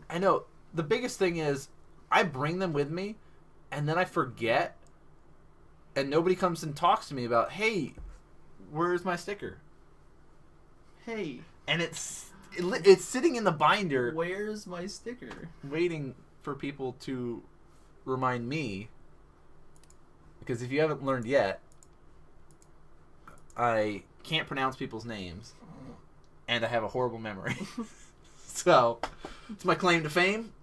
I know. The biggest thing is I bring them with me, and then I forget, and nobody comes and talks to me about, hey, where's my sticker? Hey. And it's sitting in the binder. Where's my sticker? Waiting for people to remind me. Because if you haven't learned yet, I can't pronounce people's names, and I have a horrible memory. So, it's my claim to fame.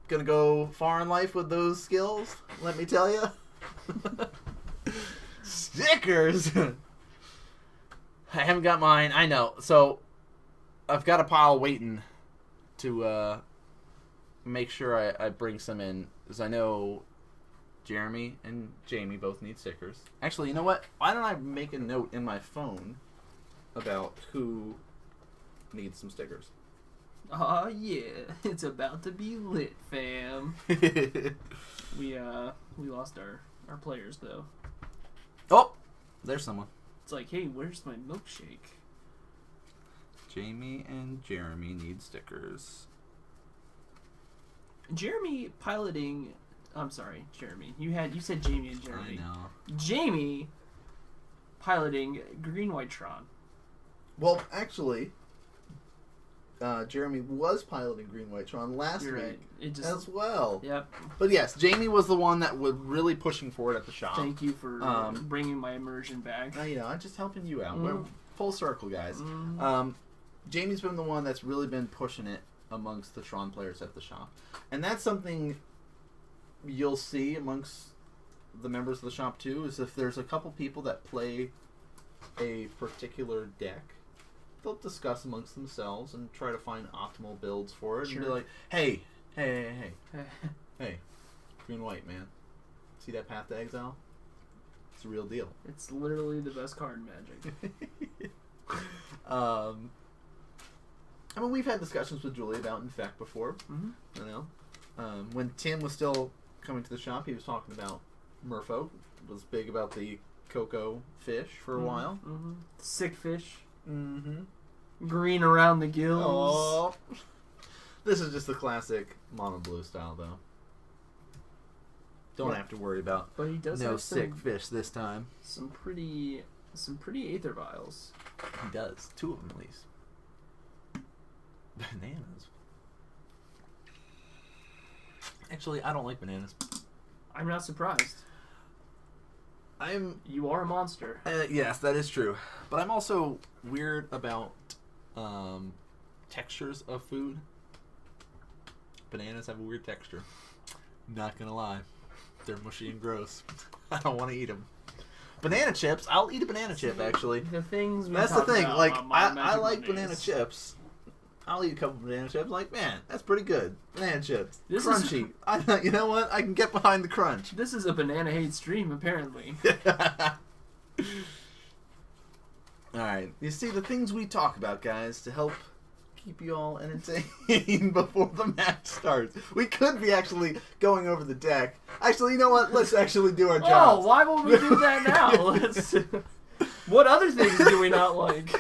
Gonna go far in life with those skills, let me tell you. Stickers! I haven't got mine, I know. So, I've got a pile waiting to make sure I bring some in, because I know Jeremy and Jamie both need stickers. Actually, you know what? Why don't I make a note in my phone about who needs some stickers? Oh yeah, it's about to be lit, fam. We lost our players though. Oh, there's someone. It's like, hey, where's my milkshake? Jamie and Jeremy need stickers. Jeremy piloting. I'm sorry, Jeremy. You said Jamie and Jeremy. I know. Jamie piloting Green White Tron. Well, actually, Jeremy was piloting Green White Tron last week right. as well. Yep. But yes, Jamie was the one that was really pushing for it at the shop. Thank you for bringing my immersion back. I'm just helping you out. We're full circle, guys. Mm. Jamie's been the one that's really been pushing it amongst the Tron players at the shop. And that's something you'll see amongst the members of the shop too, is if there's a couple people that play a particular deck, they'll discuss amongst themselves and try to find optimal builds for it. Sure. And be like, hey, Green White, man. See that Path to Exile? It's a real deal. It's literally the best card in Magic. I mean, we've had discussions with Julie about Infect before. Mm-hmm. You know, when Tim was still coming to the shop, he was talking about Merfolk. Was big about the Cocoa fish for a while. Mm-hmm. Sick fish. Mm-hmm. Green around the gills. Oh, this is just the classic mono blue style, though. Don't have to worry about. But he does no have sick fish this time. Some pretty Aether Vials. He does. 2 of them at least. Bananas. Actually, I don't like bananas. I'm not surprised. You are a monster. Yes, that is true. But I'm also weird about textures of food. Bananas have a weird texture. Not gonna lie. They're mushy and gross. I don't want to eat them. Banana chips, I'll eat a banana chip, actually. The things That's the thing. Like, I like Mondays. banana chips. I'll eat a couple banana chips. Like, man, that's pretty good. Banana chips. Crunchy. You know what? I can get behind the crunch. This is a banana hate stream, apparently. Alright. You see, the things we talk about, guys, to help keep you all entertained before the match starts. We could be actually going over the deck. Actually, you know what? Let's actually do our jobs. Oh, why won't we do that now? What other things do we not like?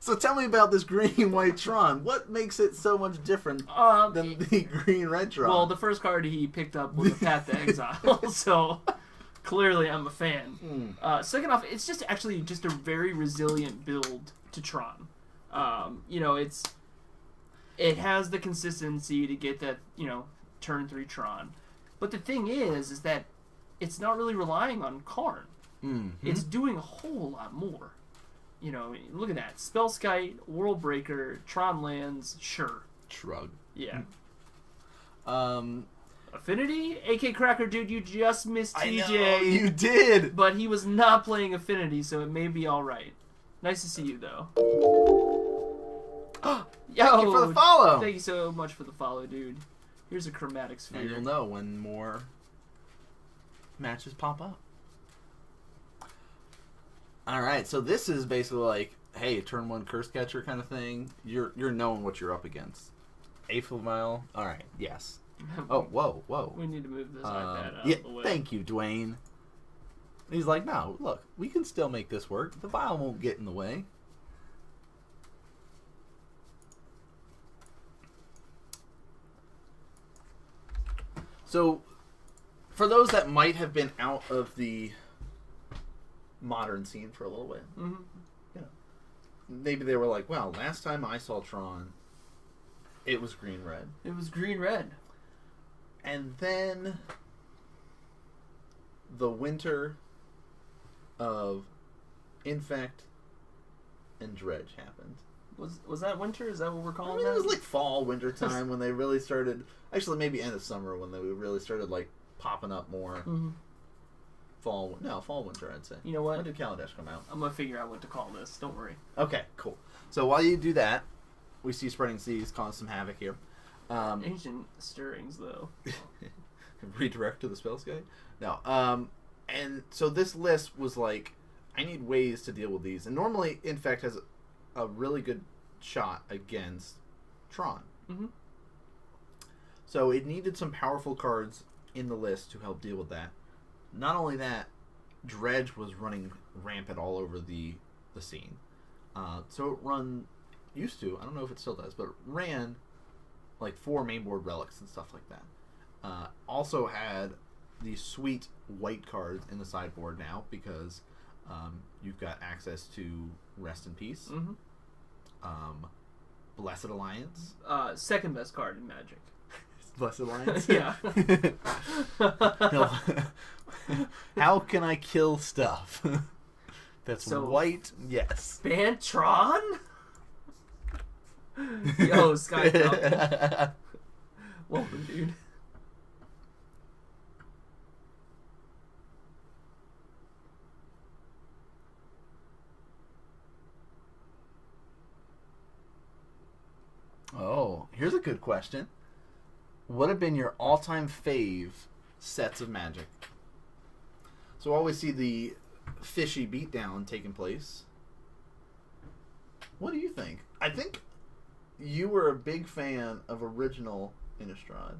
So tell me about this green white Tron. What makes it so much different than the green red Tron? Well, the first card he picked up was a Path to Exile, so clearly I'm a fan. Second off, it's just actually just a very resilient build to Tron. It has the consistency to get that, turn 3 Tron. But the thing is that it's not really relying on Karn. Mm-hmm. It's doing a whole lot more. Look at that. Spellskite, World Breaker, Tron lands, sure. Shrug. Yeah. Affinity? AK Cracker, dude, you just missed TJ. I know, you did! But he was not playing Affinity, so it may be alright. Nice to see you, though. Thank you for the follow! Thank you so much for the follow, dude. Here's a Chromatic Sphere. And you'll know when more matches pop up. Alright, so this is basically like, hey, turn 1 Curse Catcher kind of thing. You're knowing what you're up against. Eighth Vial. Alright, yes. Oh, whoa. We need to move this iPad out yeah, of the way. Thank you, Dwayne. He's like, no, look, we can still make this work. The vial won't get in the way. So, for those that might have been out of the modern scene for a little bit, maybe they were like, "Well, last time I saw Tron, it was green-red." It was green-red. And then the winter of Infect and Dredge happened. Was that winter? Is that what we're calling it that? was like fall, winter time when they really started. Actually, maybe end of summer when they really started like popping up more. Mm-hmm. Fall, winter, I'd say. You know what? When did Kaladesh come out? I'm gonna figure out what to call this. Don't worry. Okay, cool. So while you do that, we see Spreading Seas causing some havoc here. Ancient stirrings, though. Redirect to the spells guy? No. And so this list was like, I need ways to deal with these. And normally, Infect has a really good shot against Tron. Mm-hmm. So it needed some powerful cards in the list to help deal with that. Not only that, Dredge was running rampant all over the scene. So it used to, I don't know if it still does, but it ran like 4 mainboard relics and stuff like that. Also had these sweet white cards in the sideboard now because you've got access to Rest in Peace, Blessed Alliance. Second best card in Magic. Blessed Alliance? Yeah. No. How can I kill stuff? That's white, yes. Ban Tron? Yo, Sky Falcon. Welcome, dude. Oh, here's a good question. What have been your all-time fave sets of Magic? So while we see the fishy beatdown taking place, what do you think? I think you were a big fan of original Innistrad.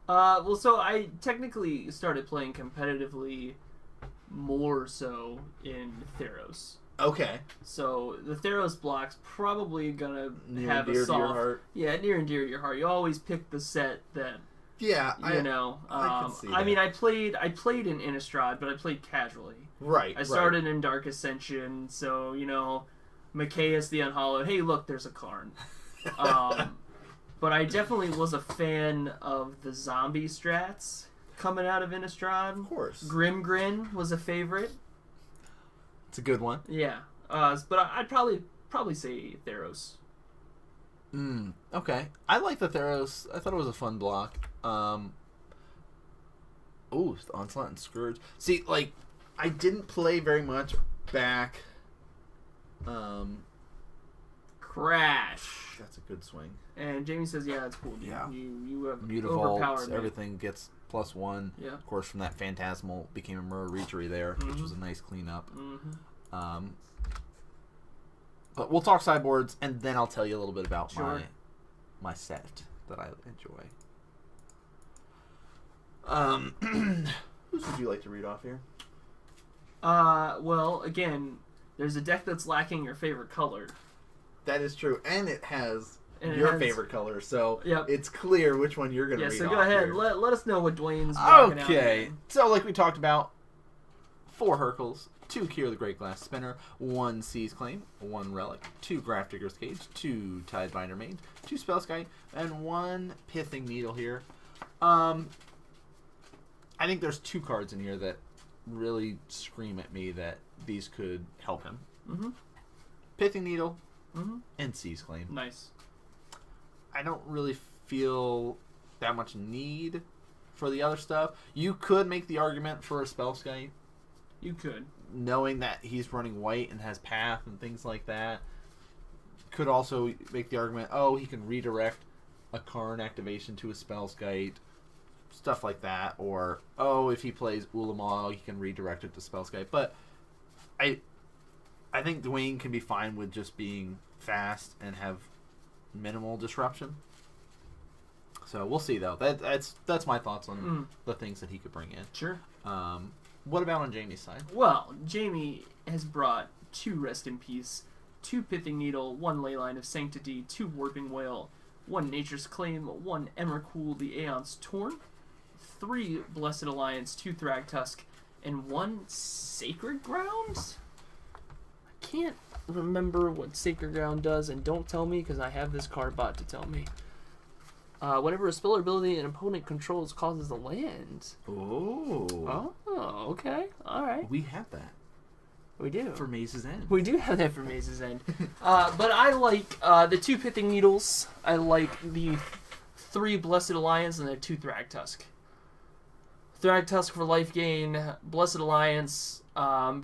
Well, so I technically started playing competitively more so in Theros. Okay. So the Theros block's probably gonna Near have and dear a soft, to your heart. Yeah, near and dear to your heart. You always pick the set that I know. can see I that. mean, I played in Innistrad, but I played casually. Right. I started in Dark Ascension, so Macias the Unhallowed. Hey, look, there's a Karn. But I definitely was a fan of the zombie strats coming out of Innistrad. Of course. Grim Grin was a favorite. It's a good one. Yeah. But I'd probably say Theros. Okay. I like the Theros. I thought it was a fun block. The Onslaught and Scourge. See, like, I didn't play very much back. Crash. That's a good swing. And Jamie says, "Yeah, that's cool. Dude. Yeah. You have Mutavaults, overpowered me." everything gets +1. Yeah. Of course, from that Phantasmal became a Mirror Reachery there, which was a nice cleanup. Mm-hmm. But we'll talk sideboards, and then I'll tell you a little bit about Sure. my set that I enjoy. Whose would you like to read off here? Well, again, there's a deck that's lacking your favorite color. That is true, and it has And it your has- favorite color, so Yep. it's clear which one you're going to Yeah, read so off go ahead. here. Let us know what Dwayne's rocking out Okay, here. so like we talked about, 4 Hercles, 2 Cure the Great Glass Spinner, 1 Seize Claim, 1 Relic, 2 Grafdigger's Cage, 2 Tidebinder Mage, 2 Spellskite, and 1 Pithing Needle here. I think there's 2 cards in here that really scream at me that these could help him. Mm-hmm. Pithing Needle Mm-hmm. and Seize Claim. Nice. I don't really feel that much need for the other stuff. You could make the argument for a Spellskite, You could. knowing that he's running white and has path and things like that. Could also make the argument, he can redirect a Karn activation to a Spellskite, stuff like that. Or, if he plays Ulamog, he can redirect it to Spellskite. But I think Dwayne can be fine with just being fast and have minimal disruption. So we'll see, though. That's my thoughts on the things that he could bring in. Sure. What about on Jamie's side? Well, Jamie has brought 2 Rest in Peace, 2 Pithing Needle, 1 Leyline of Sanctity, 2 Warping Whale, 1 Nature's Claim, 1 Emrakul, the Aeon's Torn, 3 Blessed Alliance, 2 Thragtusk, and 1 Sacred Ground? I can't remember what Sacred Ground does, and don't tell me because I have this card bot to tell me. Whenever a spell or ability an opponent controls causes a land. Oh. Oh, okay. All right. We have that. We do. For Maze's End. We do have that for Maze's End. But I like the 2 Pithing Needles. I like the 3 Blessed Alliance and the 2 Thragtusk. Thragtusk for life gain, Blessed Alliance,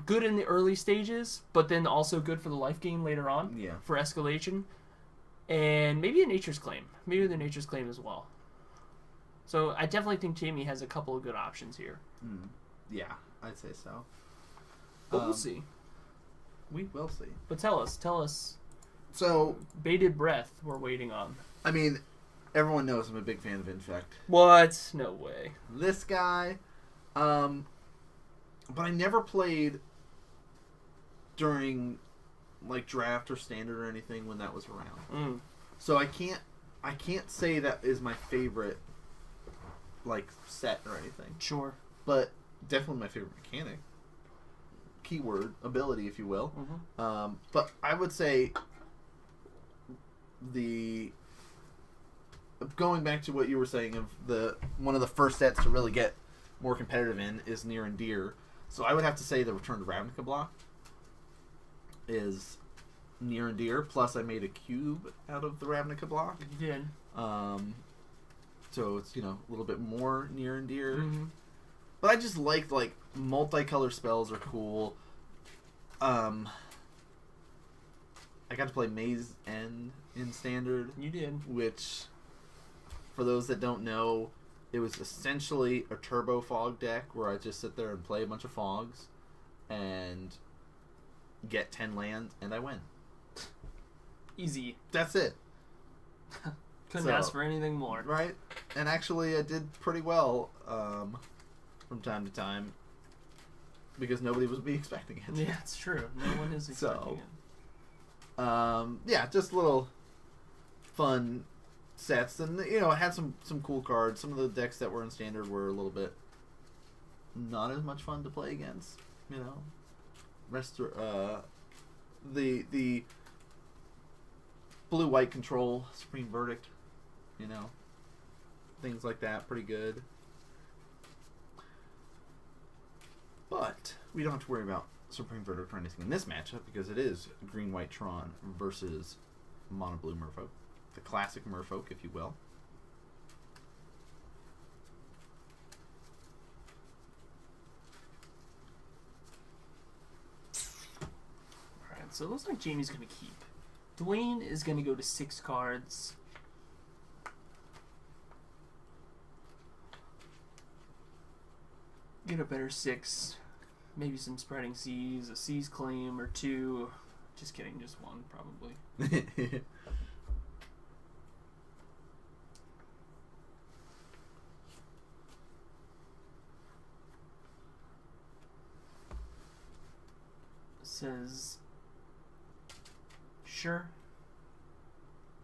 good in the early stages, but then also good for the life gain later on. Yeah. For escalation. And maybe a Nature's Claim. Maybe the Nature's Claim as well. So I definitely think Jamie has a couple of good options here. Yeah, I'd say so. But we'll see. We will see. But tell us. So, bated breath we're waiting on. I mean, everyone knows I'm a big fan of Infect. What? No way. This guy, but I never played during like draft or standard or anything when that was around. So I can't say that is my favorite like set or anything. Sure. But definitely my favorite mechanic. Keyword ability, if you will. But I would say going back to what you were saying of one of the first sets to really get more competitive in is Near and Dear. So I would have to say the Return to Ravnica block is Near and Dear. Plus I made a cube out of the Ravnica block. You did. So it's, a little bit more Near and Dear. But I just liked, multicolor spells are cool. I got to play Maze End in Standard. You did. Which, for those that don't know, it was essentially a turbo fog deck where I just sit there and play a bunch of fogs and get 10 lands, and I win. Easy. That's it. Couldn't ask for anything more. Right? And actually, I did pretty well from time to time because nobody was expecting it. Yeah, it's true. No one is expecting it. Yeah, just little fun sets. And, it had some cool cards. Some of the decks that were in Standard were a little bit not as much fun to play against, the blue-white control, Supreme Verdict, things like that, pretty good. But we don't have to worry about Supreme Verdict or anything in this matchup because it is green-white Tron versus mono-blue Merfolk. The classic Merfolk, if you will. Alright, so it looks like Jamie's going to keep. Dwayne is going to go to 6 cards. Get a better 6. Maybe some Spreading Seas, a Seas Claim or 2. Just kidding, just 1 probably. Says sure.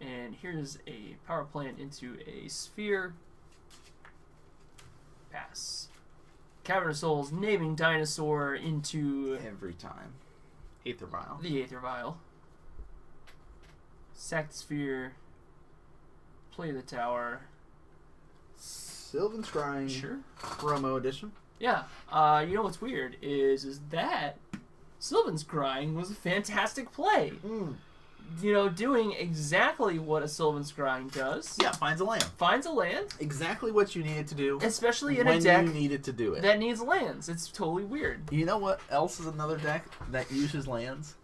And here's a power plant into a sphere. Pass. Cavern of Souls, naming dinosaur into Every time. Aether Vial. the Aether Vial. Sack the sphere. Play the tower. Sylvan Scrying. Sure. Promo edition. Yeah. You know what's weird is that Sylvan's Scrying was a fantastic play. Doing exactly what a Sylvan's Scrying does. Yeah, finds a land. Finds a land. Exactly what you needed to do. Especially in when a deck you needed to do it. that needs lands. It's totally weird. You know what else is another deck that uses lands?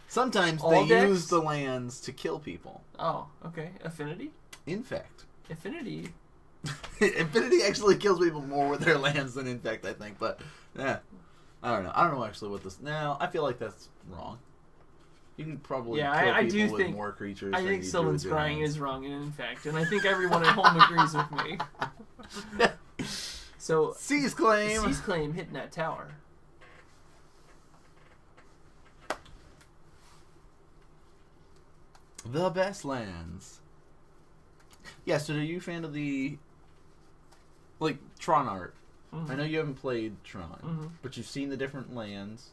Sometimes All they decks? use the lands to kill people. Oh, okay. Affinity? Infect. Affinity. Infinity actually kills people more with their lands than Infect, I think. But, yeah. I don't know. I don't know actually what this... No, I feel like that's wrong. You can probably kill I people do with think, more creatures. I than think you do Sylvan's with your Scrying lands. is wrong in fact, and I think everyone at home agrees with me. So, Seize Claim. Seize Claim hitting that tower. The best lands. Yeah, so are you a fan of the, like, Tron art? Mm-hmm. I know you haven't played Tron, but you've seen the different lands.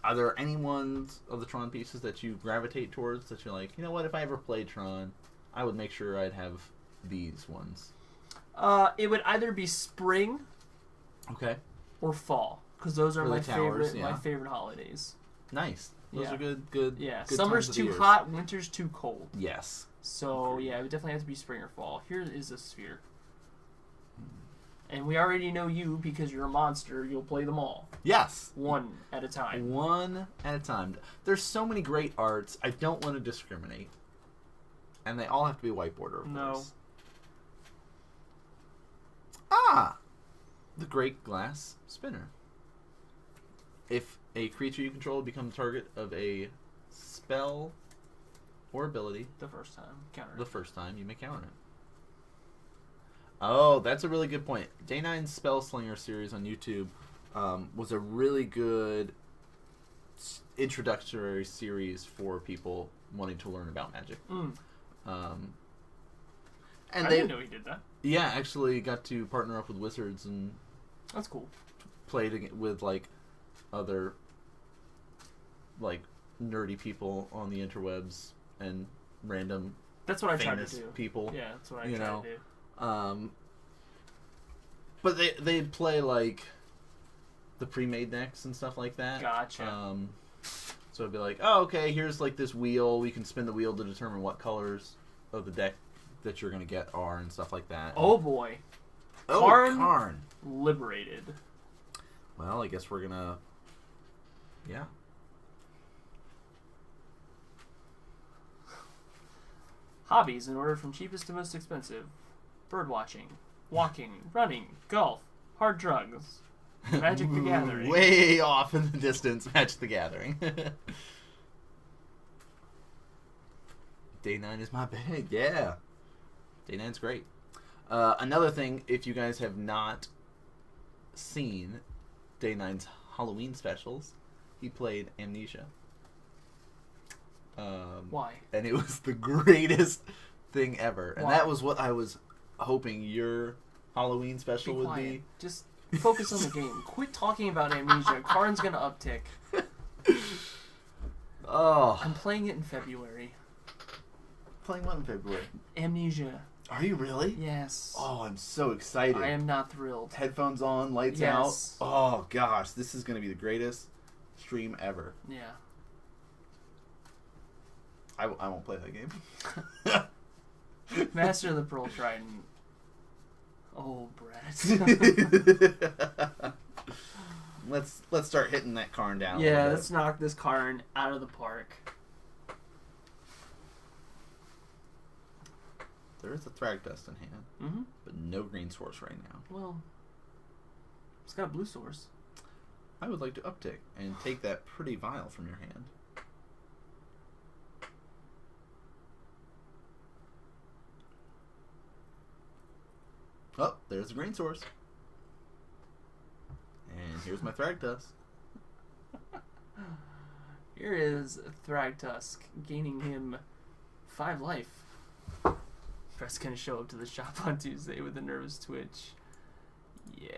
Are there any ones of the Tron pieces that you gravitate towards that you're like, you know what, if I ever played Tron, I would make sure I'd have these ones? It would either be spring Okay. or fall, because those are Or the my towers, favorite. yeah. My favorite holidays. Nice. Those Yeah. are good. Yeah, good summer's times of the too years. hot, winter's too cold. Yes. So yeah, it would definitely have to be spring or fall. Here is a sphere. And we already know you because you're a monster. You'll play them all. Yes. One at a time. One at a time. There's so many great arts. I don't want to discriminate. And they all have to be white border, of course. Ah! The Great Glass Spinner. If a creature you control becomes target of a spell or ability The first time. Counter. the first time, you may counter it. Oh, that's a really good point. Day 9's Spell Slinger series on YouTube was a really good introductory series for people wanting to learn about magic. And And I they, didn't know he did that. yeah, actually got to partner up with Wizards and That's cool. played with like other like nerdy people on the interwebs and random That's what I tried famous to do. people. Yeah, that's what I you tried know. to do. But they'd play like the pre-made decks and stuff like that. Gotcha. So it'd be like, oh, okay, here's like this wheel. We can spin the wheel to determine what colors of the deck that you're gonna get are and stuff like that. Oh boy. Oh, Karn. Liberated. Well, I guess we're gonna, yeah. Hobbies in order from cheapest to most expensive. Bird watching, walking, running, golf, hard drugs, Magic the Gathering. Way off in the distance, Magic the Gathering. Day 9 is my bag, yeah. Day 9's great. Another thing, if you guys have not seen Day 9's Halloween specials, he played Amnesia. Why? And it was the greatest thing ever. And Why? that was what I was hoping your Halloween special Be would quiet. be. Just focus on the game. Quit talking about Amnesia. Karn's gonna uptick. Oh. I'm playing it in February. Playing what in February? Amnesia. Are you really? Yes. Oh, I'm so excited. I am not thrilled. Headphones on, lights Yes. out. Oh, gosh. This is going to be the greatest stream ever. Yeah. I won't play that game. Master of the Pearl Trident. Oh, Brett. Let's start hitting that Karn down. Yeah, let's knock this Karn out of the park. There is a Thragdust in hand, but no green source right now. Well, it's got a blue source. I would like to uptick and take that pretty vial from your hand. Oh, there's the green source. And here's my Thragdust. Here is Thragtusk, gaining him 5 life. Brett's gonna show up to the shop on Tuesday with a nervous twitch. Yeah,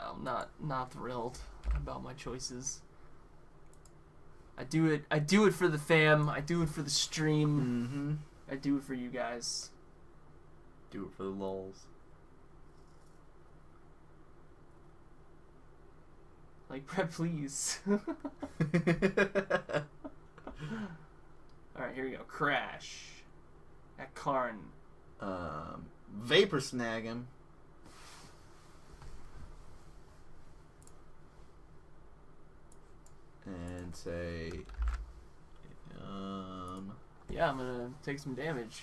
I'm not thrilled about my choices. I do it for the fam. I do it for the stream. I do it for you guys. Do it for the lulz. Like, Brett, please. Alright, here we go. Crash. At Karn. Vapor snag him. And say, Yeah, I'm gonna take some damage.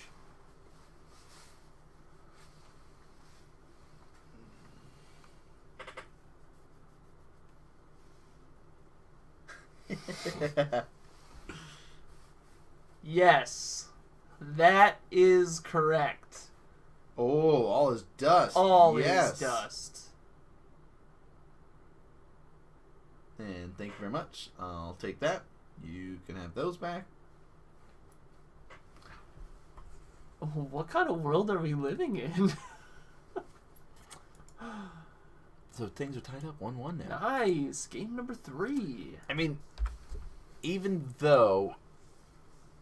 Yes. That is correct. oh, all is dust. All yes. is dust. And thank you very much. I'll take that. You can have those back. Oh What kind of world are we living in? So things are tied up 1-1 now. Nice. Game number 3. I mean, even though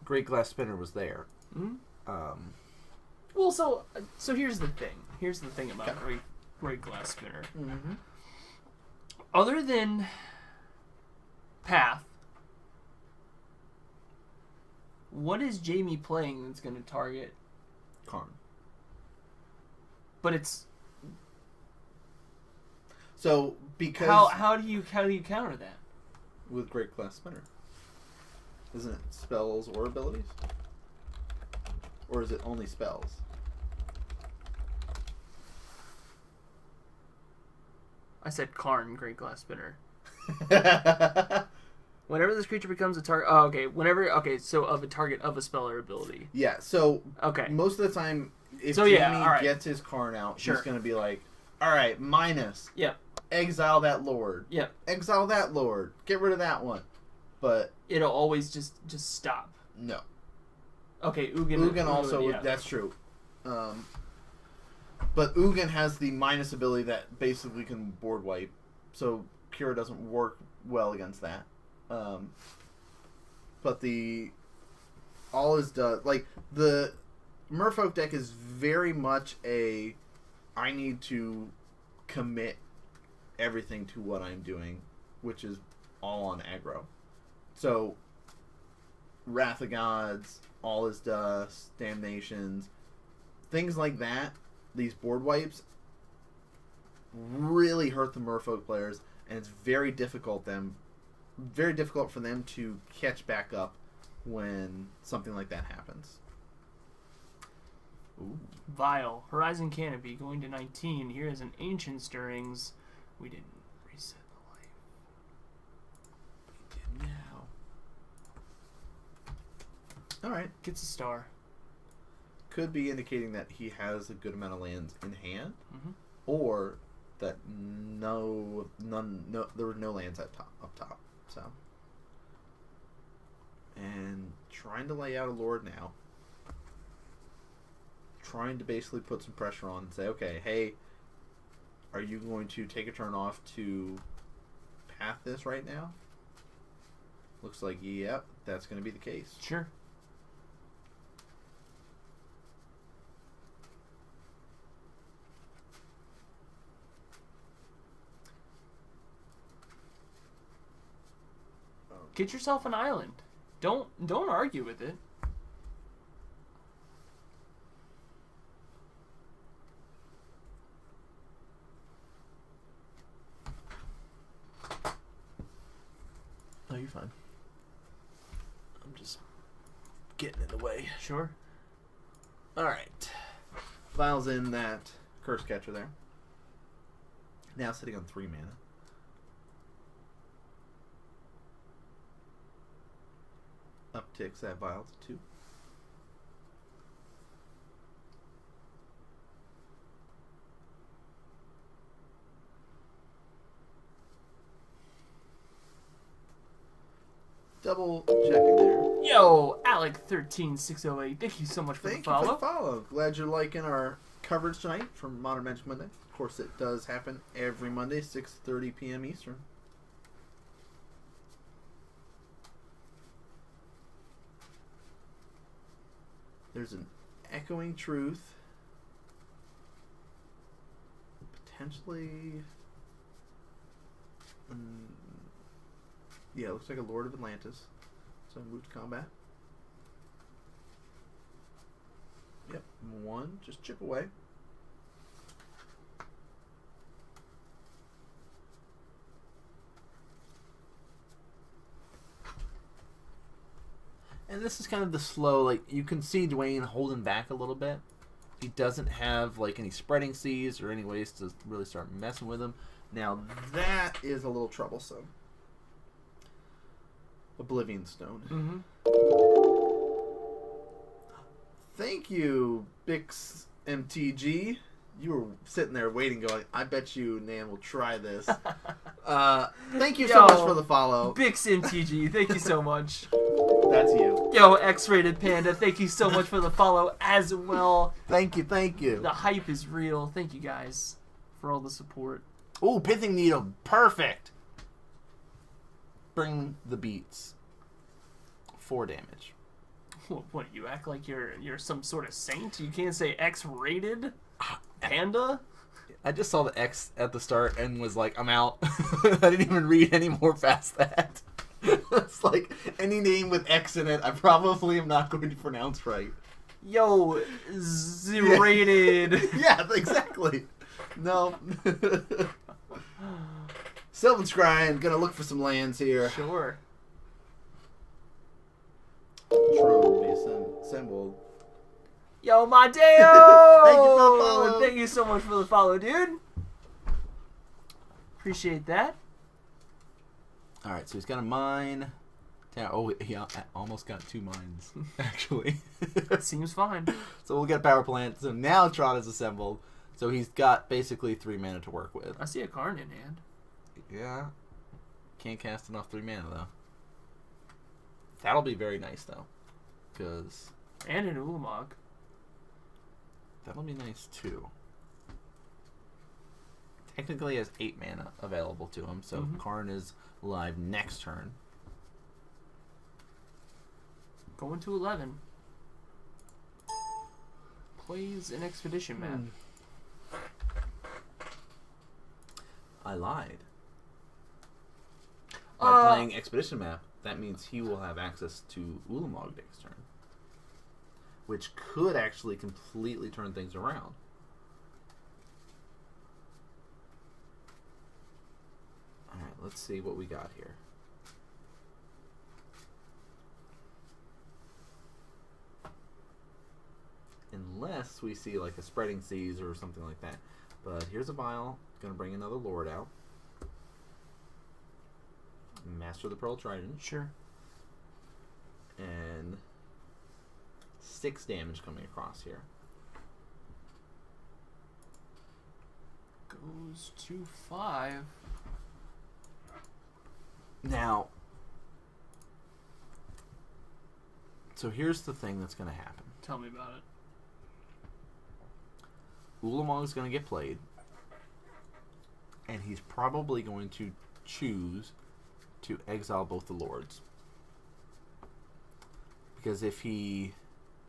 Great Glass Spinner was there, well, so here's the thing. Here's the thing about Great Glass Spinner. Mm-hmm. Other than Path, what is Jamie playing that's going to target Karn? But it's so because how do you counter that with Great Glass Spinner? Isn't it spells or abilities, or is it only spells? I said Karn, Great Glass Spinner. Whenever this creature becomes a target... Oh, okay. Okay, so of a target of a spell or ability. Yeah, so... Okay. Most of the time, if so, Jamie gets his Karn out, sure. he's going to be like, alright, minus. Yep. Exile that Lord. Yep. Exile that Lord. Get rid of that one. But... It'll always just stop. No. Okay, Ugin also... Yeah. That's true. But Ugin has the minus ability that basically can board wipe. So Kira doesn't work well against that. But the all is done. Like the Merfolk deck is very much a I need to commit everything to what I'm doing, which is all on aggro. So Wrath of Gods, All is Dust, Damnations, things like that. These board wipes really hurt the Merfolk players, and it's very difficult for them to catch back up when something like that happens. Ooh. Vile. Horizon Canopy going to 19. Here is an Ancient Stirrings. We didn't reset the life. We did now. Alright. Gets a star. Could be indicating that he has a good amount of lands in hand, or that there were no lands up top. So, and trying to lay out a Lord now, trying to basically put some pressure on and say, okay, hey, are you going to take a turn off to path this right now? Looks like, yep, that's going to be the case. Sure. Get yourself an island. Don't argue with it. Oh, you're fine. I'm just getting in the way. Sure. Alright. Vile's in that Curse Catcher there. Now sitting on 3 mana. Upticks that Vile to 2. Double checking there. Yo, Alec13608. Thank you so much for the follow. Thank you for the follow. Glad you're liking our coverage tonight from Modern Magic Monday. Of course, it does happen every Monday, 6:30 p.m. Eastern. There's an Echoing Truth. Potentially... yeah, it looks like a Lord of Atlantis. So move to combat. Yep, 1. Just chip away. And this is kind of the slow, like, you can see Dwayne holding back a little bit. He doesn't have, like, any spreading seas or any ways to really start messing with him. Now, that is a little troublesome. Oblivion Stone. Thank you, Bix MTG. You were sitting there waiting, going, I bet you Nan will try this. Thank you so much for the follow. Bix MTG, thank you so much. That's you. Yo, X-Rated Panda, thank you so much for the follow as well. Thank you, thank you. The hype is real. Thank you guys for all the support. Ooh, Pithing Needle. Perfect. Bring the beats. 4 damage. What, you act like you're some sort of saint? You can't say X-Rated Panda? I just saw the X at the start and was like, I'm out. I didn't even read any more past that. It's like, any name with X in it, I probably am not going to pronounce right. Yo, Z-rated. Yeah, exactly. No. Sylvan Scrying, gonna look for some lands here. Sure. Tron will be assembled. Yo, Mateo! Thank you for the follow. Thank you so much for the follow, dude. Appreciate that. Alright, so he's got a mine. Oh, he almost got 2 mines, actually. Seems fine. So we'll get a power plant. So now Tron is assembled. So he's got basically 3 mana to work with. I see a Karn in hand. Yeah. Can't cast enough 3 mana, though. That'll be very nice, though. Because... And an Ulamog. That'll be nice, too. Technically has 8 mana available to him, so Karn is live next turn. Going to 11. Plays an expedition map. I lied. By playing expedition map, that means he will have access to Ulamog next turn. Which could actually completely turn things around. Alright, let's see what we got here. Unless we see like a Spreading Seas or something like that. But here's a vial. Gonna bring another Lord out. Master of the Pearl Trident. Sure. And 6 damage coming across here. Goes to 5. Now, so here's the thing that's going to happen. Tell me about it. Ulamog's going to get played, and he's probably going to choose to exile both the lords. Because if he